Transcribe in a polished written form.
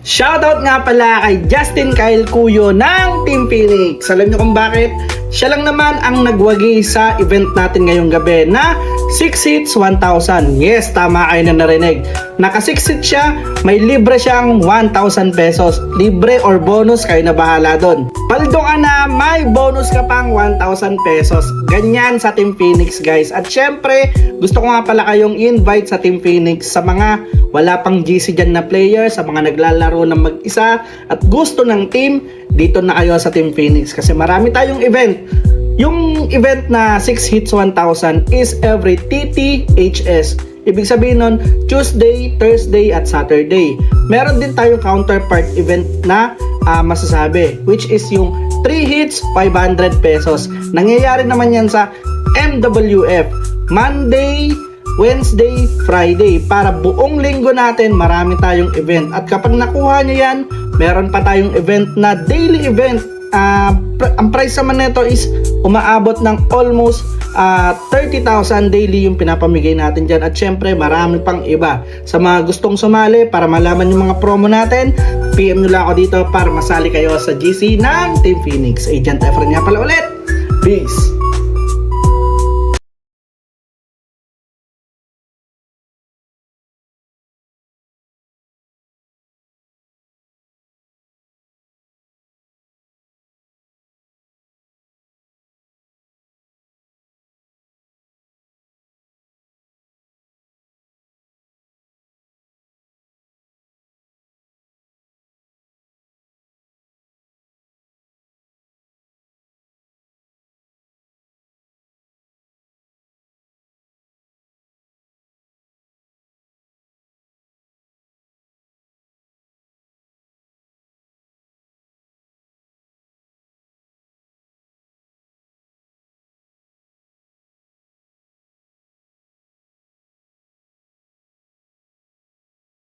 Shoutout nga pala kay Justin Kyle Cuyo ng Team Phoenix. Alam niyo kung bakit? Siya lang naman ang nagwagi sa event natin ngayong gabi na 6 hits 1,000. Yes, tama kayo na narinig. Naka 6 hits siya, may libre siyang 1,000 pesos. Libre or bonus, kayo na bahala doon. Paldo ka na, may bonus ka pang 1,000 pesos. Ganyan sa Team Phoenix, guys. At syempre, gusto ko nga pala kayong invite sa Team Phoenix sa mga wala pang GC dyan na player, sa mga naglalaro ng mag-isa at gusto ng team, dito na kayo sa Team Phoenix kasi marami tayong event. Yung event na 6 hits 1,000 is every TTHS. Ibig sabihin nun, Tuesday, Thursday at Saturday. Meron din tayong counterpart event na masasabi, which is yung 3 hits 500 pesos. Nangyayari naman yan sa MWF Monday, Wednesday, Friday. Para buong linggo natin, marami tayong event. At kapag nakuha nyo yan, meron pa tayong event na daily event. Ang price naman nito is umaabot ng almost 30,000 daily yung pinapamigay natin dyan. At syempre, marami pang iba. Sa mga gustong sumali, para malaman yung mga promo natin, PM nyo lang ako dito para masali kayo sa GC ng Team Phoenix. Agent Efren nga pala ulit. Peace!